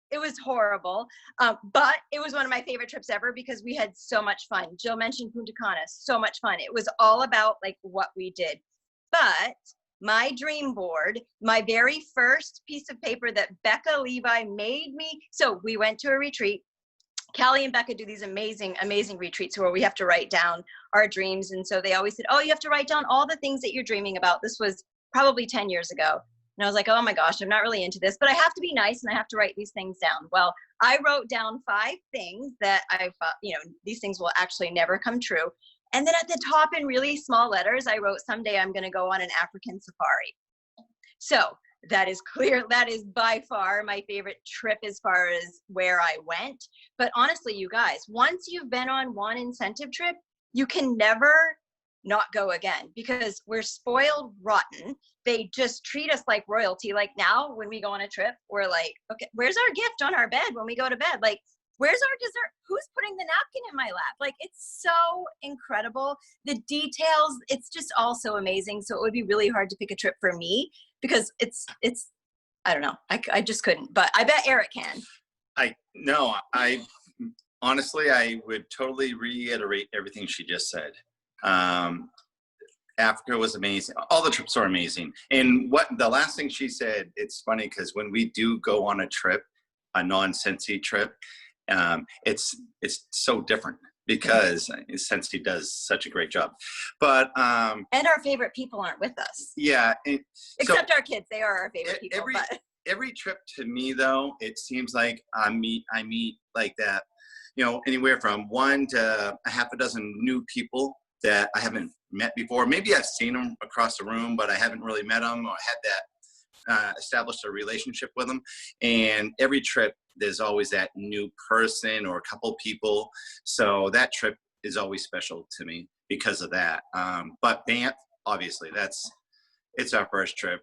It was horrible, but it was one of my favorite trips ever because we had so much fun. Jill mentioned Punta Cana, so much fun. It was all about like what we did. But my dream board, my very first piece of paper that Becca Levi made me. So we went to a retreat. Callie and Becca do these amazing, amazing retreats where we have to write down our dreams. And so they always said, oh, you have to write down all the things that you're dreaming about. This was probably 10 years ago. And I was like, oh my gosh, I'm not really into this, but I have to be nice and I have to write these things down. Well, I wrote down 5 things that I thought, these things will actually never come true. And then at the top in really small letters, I wrote, someday I'm going to go on an African safari. So that is clear. That is by far my favorite trip as far as where I went. But honestly, you guys, once you've been on one incentive trip, you can never not go again because we're spoiled rotten. They just treat us like royalty. Like now when we go on a trip, we're like, okay, where's our gift on our bed when we go to bed? Like, where's our dessert? Who's putting the napkin in my lap? Like, it's so incredible. The details, it's just all so amazing. So it would be really hard to pick a trip for me because it's I don't know. I just couldn't, but I bet Eric can. I honestly, I would totally reiterate everything she just said. Africa was amazing. All the trips are amazing. And what the last thing she said, it's funny because when we do go on a trip, a non-Scentsy trip, it's so different because Scentsy does such a great job. But and our favorite people aren't with us. Yeah, except our kids, they are our favorite people. Every trip to me though, it seems like I meet like that, anywhere from 1 to a half a dozen new people that I haven't met before. Maybe I've seen them across the room, but I haven't really met them or had that established a relationship with them. And every trip, there's always that new person or a couple people. So that trip is always special to me because of that. But Banff, obviously, it's our first trip.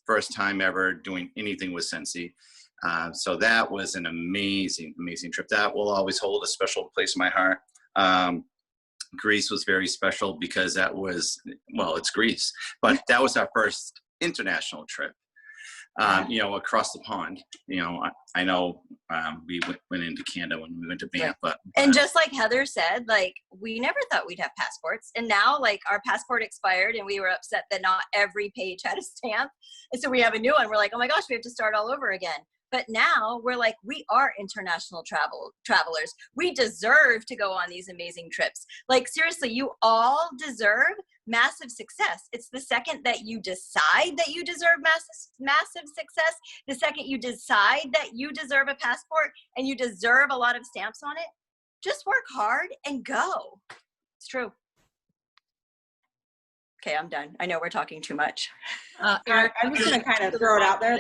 First time ever doing anything with Scentsy. So that was an amazing, amazing trip. That will always hold a special place in my heart. Greece was very special because that was, it's Greece, but that was our first international trip. Across the pond. I know we went into Canada when we went to Banff, but and just like Heather said, like we never thought we'd have passports, and now like our passport expired, and we were upset that not every page had a stamp, and so we have a new one. We're like, oh my gosh, we have to start all over again. But now we're like, we are international travelers. We deserve to go on these amazing trips. Like seriously, you all deserve massive success. It's the second that you decide that you deserve massive success, the second you decide that you deserve a passport and you deserve a lot of stamps on it, just work hard and go. It's true. Okay, I'm done. I know we're talking too much. Eric, I'm just going to kind of throw it out there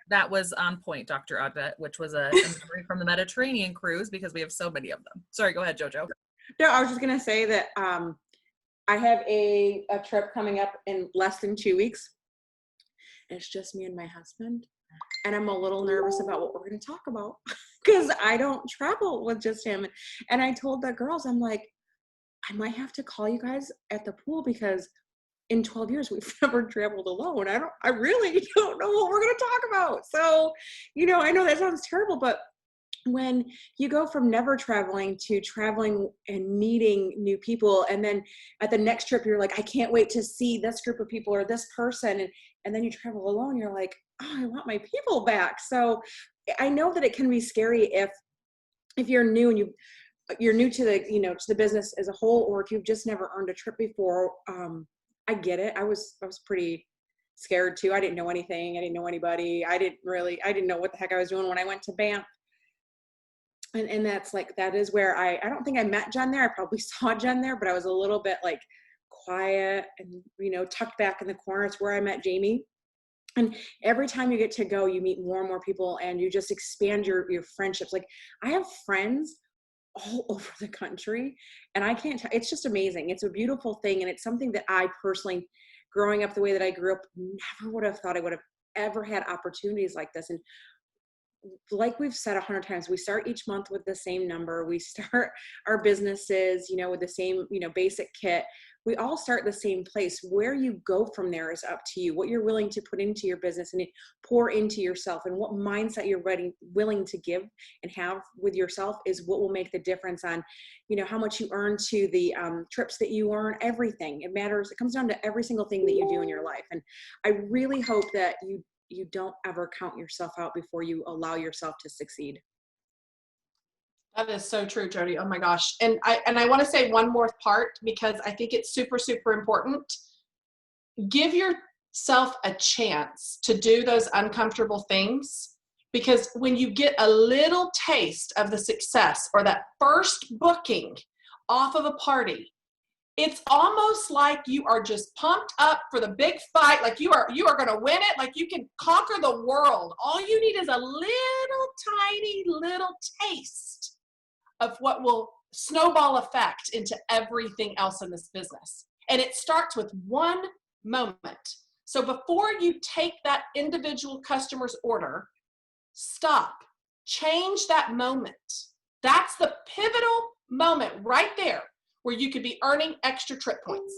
that was on point, Dr. Odette, which was a memory from the Mediterranean cruise, because we have so many of them. Sorry, go ahead, JoJo. No, I was just going to say that I have a trip coming up in less than 2 weeks. And it's just me and my husband. And I'm a little nervous about what we're going to talk about because I don't travel with just him. And I told the girls, I'm like, I might have to call you guys at the pool because in 12 years, we've never traveled alone. I really don't know what we're going to talk about. So, I know that sounds terrible, but when you go from never traveling to traveling and meeting new people, and then at the next trip, you're like, I can't wait to see this group of people or this person. And then you travel alone, you're like, oh, I want my people back. So I know that it can be scary if you're new and you're new to the, to the business as a whole, or if you've just never earned a trip before. I get it. I was pretty scared too. I didn't know anything. I didn't know anybody. I didn't know what the heck I was doing when I went to Banff. And that is where I don't think I met Jen there. I probably saw Jen there, but I was a little bit like quiet and, tucked back in the corner. It's where I met Jamie. And every time you get to go, you meet more and more people and you just expand your friendships. Like I have friends all over the country and I can't it's just amazing. It's a beautiful thing. And it's something that I personally, growing up the way that I grew up, never would have thought I would have ever had opportunities like this. And like we've said 100 times, we start each month with the same number. We start our businesses, with the same, basic kit. We all start the same place. Where you go from there is up to you. What you're willing to put into your business and pour into yourself, and what mindset you're willing to give and have with yourself is what will make the difference on, how much you earn, to the trips that you earn. Everything. It matters. It comes down to every single thing that you do in your life. And I really hope that you don't ever count yourself out before you allow yourself to succeed. That is so true, Jody. Oh my gosh. And I want to say one more part because I think it's super, super important. Give yourself a chance to do those uncomfortable things, because when you get a little taste of the success or that first booking off of a party, it's almost like you are just pumped up for the big fight. Like you are going to win it. Like you can conquer the world. All you need is a little tiny little taste of what will snowball effect into everything else in this business. And it starts with one moment. So before you take that individual customer's order, stop, change that moment. That's the pivotal moment right there where you could be earning extra trip points.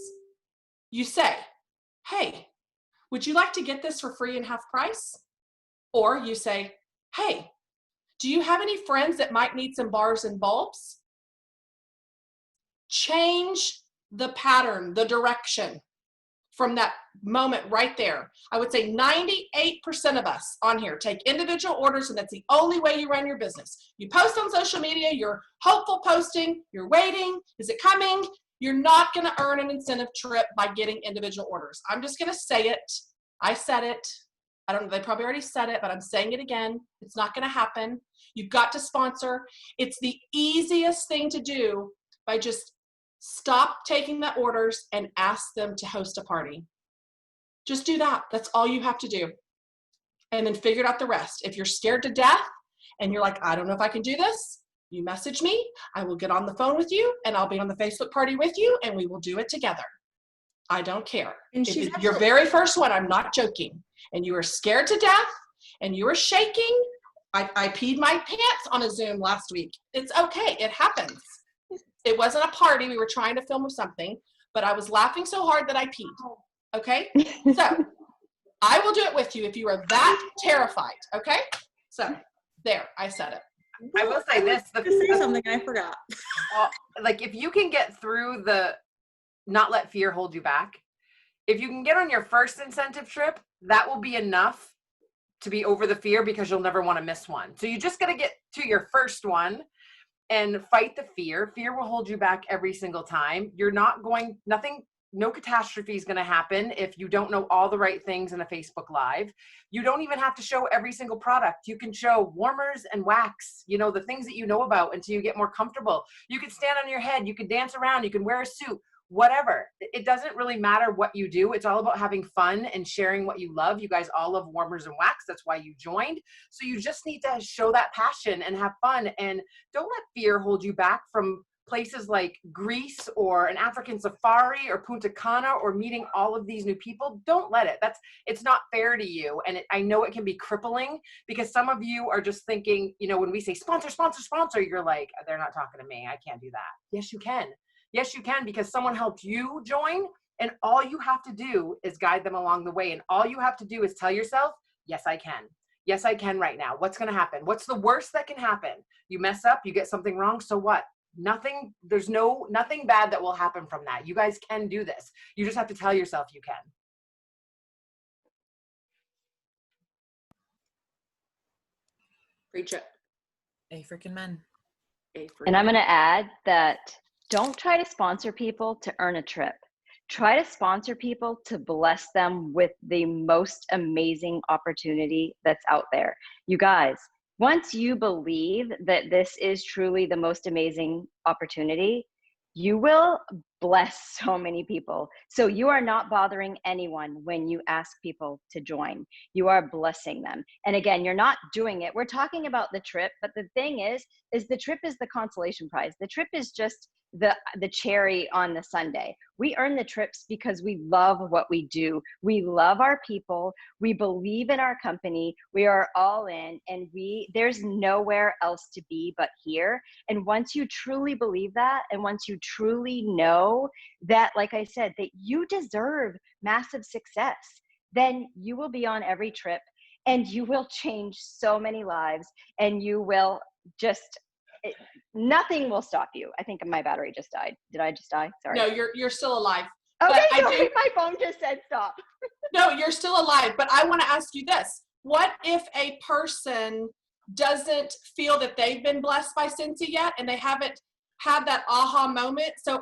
You say, hey, would you like to get this for free and half price? Or you say, hey, do you have any friends that might need some bars and bulbs? Change the pattern, the direction from that moment right there. I would say 98% of us on here take individual orders, and that's the only way you run your business. You post on social media, you're hopeful posting, you're waiting, is it coming? You're not going to earn an incentive trip by getting individual orders. I'm just going to say it. I said it. I don't know, they probably already said it, but I'm saying it again. It's not going to happen. You've got to sponsor. It's the easiest thing to do by just stop taking the orders and ask them to host a party. Just do that. That's all you have to do. And then figure out the rest. If you're scared to death and you're like, I don't know if I can do this, you message me. I will get on the phone with you and I'll be on the Facebook party with you and we will do it together. I don't care. And if it's your very first one, I'm not joking, and you were scared to death and you were shaking, I peed my pants on a Zoom last week. It's okay. It happens. It wasn't a party. We were trying to film something, but I was laughing so hard that I peed. Okay? So I will do it with you if you are that terrified. Okay? So there, I said it. I will say this. Say something I forgot. Like if you can get through not let fear hold you back. If you can get on your first incentive trip, that will be enough to be over the fear, because you'll never want to miss one. So you just got to get to your first one and fight the fear. Fear will hold you back every single time. Nothing no catastrophe is going to happen if you don't know all the right things in a Facebook Live. You don't even have to show every single product. You can show warmers and wax, you know, the things that you know about until you get more comfortable. You can stand on your head, you can dance around, you can wear a suit, whatever. It doesn't really matter what you do. It's all about having fun and sharing what you love. You guys all love warmers and wax. That's why you joined. So you just need to show that passion and have fun, and don't let fear hold you back from places like Greece or an African safari or Punta Cana or meeting all of these new people. Don't let it. It's not fair to you. And I know it can be crippling, because some of you are just thinking, you know, when we say sponsor, sponsor, sponsor, you're like, they're not talking to me. I can't do that. Yes, you can. Yes, you can, because someone helped you join, and all you have to do is guide them along the way. And all you have to do is tell yourself, yes, I can. Yes, I can right now. What's going to happen? What's the worst that can happen? You mess up, you get something wrong. So what? There's nothing bad that will happen from that. You guys can do this. You just have to tell yourself you can. Preach it. A freaking men. And I'm going to add that don't try to sponsor people to earn a trip. Try to sponsor people to bless them with the most amazing opportunity that's out there. You guys, once you believe that this is truly the most amazing opportunity, you will bless so many people. So you are not bothering anyone when you ask people to join. You are blessing them. And again, you're not doing it. We're talking about the trip, but the thing is the trip is the consolation prize. The trip is just the cherry on the sundae. We earn the trips because we love what we do. We love our people. We believe in our company. We are all in, and there's nowhere else to be but here. And once you truly believe that, and once you truly know that, like I said, that you deserve massive success, then you will be on every trip, and you will change so many lives, and you will just nothing will stop you. I think my battery just died. Did I just die? Sorry. No, you're still alive. Okay, But sorry, my phone just said stop. No, you're still alive. But I want to ask you this. What if a person doesn't feel that they've been blessed by Scentsy yet, and they haven't had that aha moment? So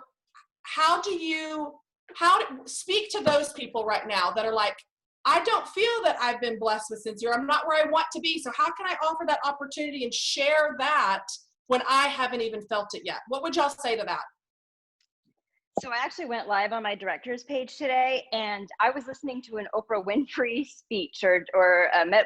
speak to those people right now that are like, I don't feel that I've been blessed with Scentsy, or I'm not where I want to be. So how can I offer that opportunity and share that when I haven't even felt it yet? What would y'all say to that? So I actually went live on my director's page today, and I was listening to an Oprah Winfrey speech or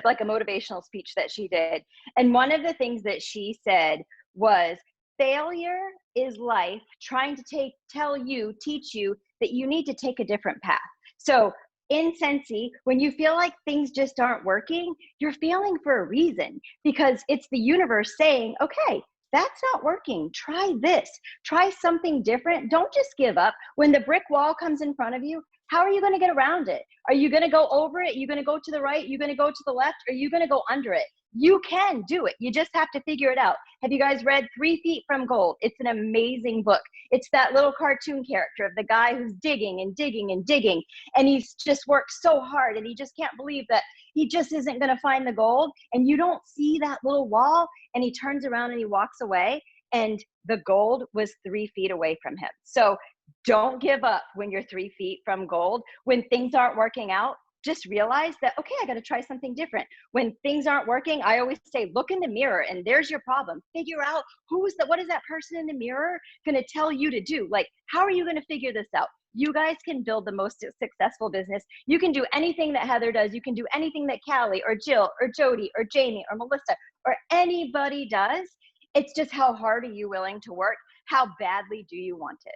like a motivational speech that she did. And one of the things that she said was, failure is life trying to teach you that you need to take a different path. So in Scentsy, when you feel like things just aren't working, you're failing for a reason, because it's the universe saying, okay, that's not working. Try this. Try something different. Don't just give up. When the brick wall comes in front of you, how are you going to get around it? Are you going to go over it? Are you going to go to the right? Are you going to go to the left? Or are you going to go under it? You can do it. You just have to figure it out. Have you guys read 3 Feet from Gold? It's an amazing book. It's that little cartoon character of the guy who's digging and digging and digging. And he's just worked so hard, and he just can't believe that he just isn't going to find the gold. And you don't see that little wall, and he turns around and he walks away, and the gold was 3 feet away from him. So don't give up when you're 3 feet from gold. When things aren't working out, just realize that, okay, I got to try something different. When things aren't working, I always say, look in the mirror, and there's your problem. Figure out what is that person in the mirror going to tell you to do? Like, how are you going to figure this out? You guys can build the most successful business. You can do anything that Heather does. You can do anything that Callie or Jill or Jody or Jamie or Melissa or anybody does. It's just, how hard are you willing to work? How badly do you want it?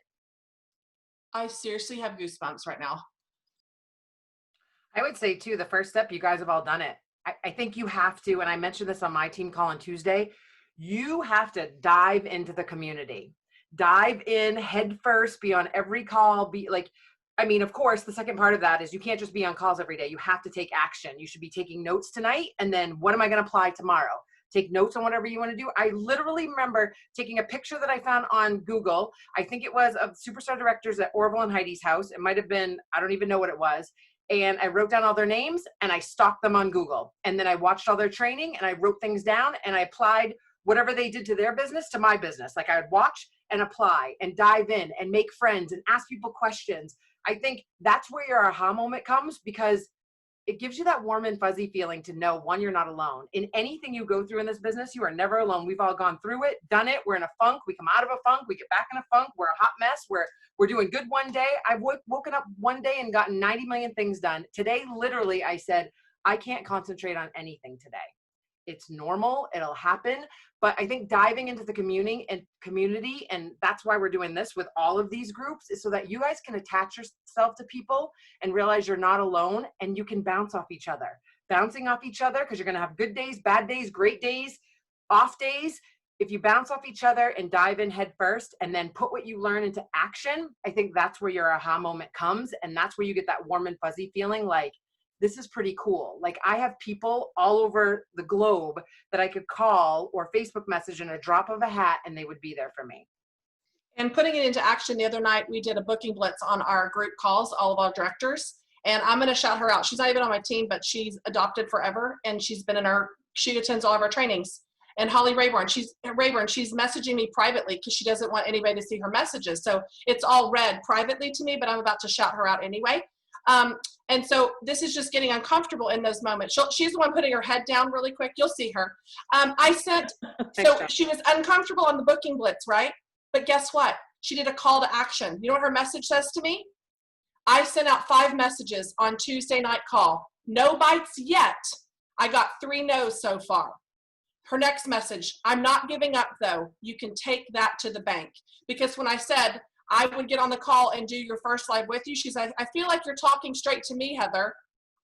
I seriously have goosebumps right now. I would say too, the first step, you guys have all done it. I think you have to, and I mentioned this on my team call on Tuesday, you have to dive into the community. Dive in head first, be on every call, of course, the second part of that is you can't just be on calls every day. You have to take action. You should be taking notes tonight, and then what am I going to apply tomorrow? Take notes on whatever you want to do. I literally remember taking a picture that I found on Google. I think it was of superstar directors at Orville and Heidi's house. It might have been, I don't even know what it was. And I wrote down all their names, and I stalked them on Google. And then I watched all their training, and I wrote things down, and I applied whatever they did to their business to my business. Like, I would watch and apply and dive in and make friends and ask people questions. I think that's where your aha moment comes, because it gives you that warm and fuzzy feeling to know, one, you're not alone. In anything you go through in this business, you are never alone. We've all gone through it, done it. We're in a funk. We come out of a funk. We get back in a funk. We're a hot mess. We're doing good one day. I've woken up one day and gotten 90 million things done. Today, literally, I said, I can't concentrate on anything today. It's normal. It'll happen. But I think diving into the community, and that's why we're doing this with all of these groups, is so that you guys can attach yourself to people and realize you're not alone, and you can bounce off each other. Bouncing off each other, because you're going to have good days, bad days, great days, off days. If you bounce off each other and dive in head first and then put what you learn into action, I think that's where your aha moment comes. And that's where you get that warm and fuzzy feeling like, this is pretty cool. Like, I have people all over the globe that I could call or Facebook message in a drop of a hat, and they would be there for me. And putting it into action, the other night we did a booking blitz on our group calls, all of our directors, and I'm going to shout her out. She's not even on my team, but she's adopted forever, and she attends all of our trainings. And Holly Rayburn, she's messaging me privately because she doesn't want anybody to see her messages. So it's all read privately to me, but I'm about to shout her out anyway. And so this is just getting uncomfortable in those moments. She's the one putting her head down really quick. You'll see her. She was uncomfortable on the booking blitz, right? But guess what? She did a call to action. You know what her message says to me? I sent out 5 messages on Tuesday night call. No bites yet. I got 3 no's so far. Her next message, I'm not giving up though. You can take that to the bank. Because when I said I would get on the call and do your first live with you, she's like, I feel like you're talking straight to me, Heather.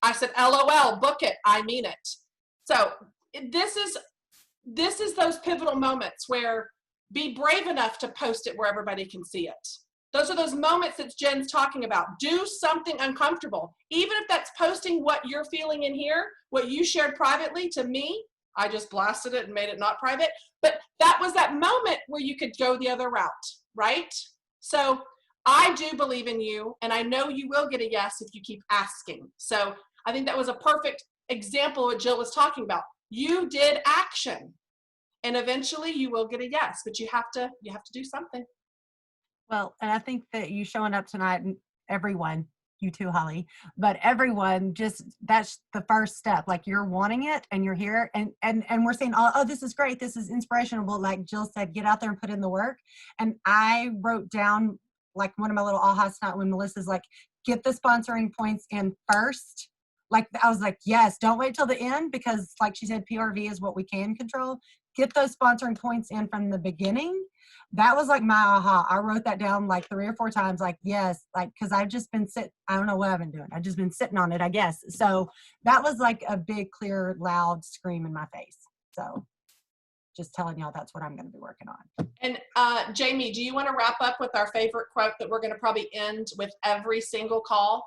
I said, LOL, book it. I mean it. So this is those pivotal moments where be brave enough to post it where everybody can see it. Those are those moments that Jen's talking about. Do something uncomfortable. Even if that's posting what you're feeling in here, what you shared privately to me. I just blasted it and made it not private. But that was that moment where you could go the other route, right? So I do believe in you, and I know you will get a yes if you keep asking. So I think that was a perfect example of what Jill was talking about. You did action, and eventually you will get a yes, but you have to do something. Well, and I think that you showing up tonight, and everyone, you too, Holly, but everyone, just that's the first step. Like, you're wanting it and you're here, and we're saying, oh, this is great, this is inspirational. Like Jill said, get out there and put in the work. And I wrote down like one of my little ahas tonight when Melissa's like, get the sponsoring points in first. Like, I was like, yes, don't wait till the end, because like she said, PRV is what we can control. Get those sponsoring points in from the beginning. That was like my aha. I wrote that down like 3 or 4 times, like, yes, like, because I've just been I don't know what I've been doing. I've just been sitting on it, I guess. So that was like a big, clear, loud scream in my face. So just telling y'all that's what I'm going to be working on. And Jamie, do you want to wrap up with our favorite quote that we're going to probably end with every single call?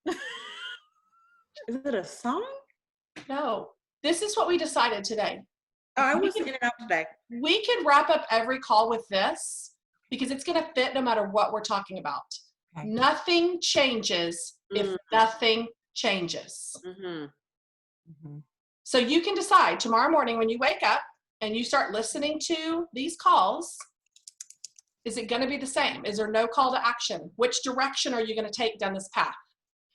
Is it a song? No. This is what we decided today. Oh, I was in and out today. We can wrap up every call with this because it's going to fit no matter what we're talking about. Okay. Nothing changes if nothing changes. Mm-hmm. Mm-hmm. So you can decide tomorrow morning when you wake up and you start listening to these calls, is it going to be the same? Is there no call to action? Which direction are you going to take down this path?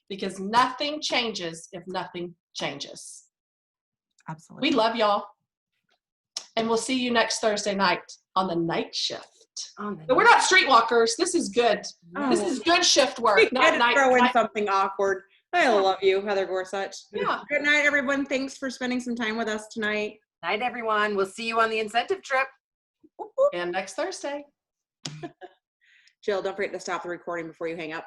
Because nothing changes if nothing changes. Absolutely. We love y'all. And we'll see you next Thursday night on the night shift. But we're not streetwalkers. This is good. Oh. This is good shift work. Not night. Throw in something awkward. I love you, Heather Gorsuch. Yeah. Good night, everyone. Thanks for spending some time with us tonight. Night, everyone. We'll see you on the incentive trip. And next Thursday. Jill, don't forget to stop the recording before you hang up.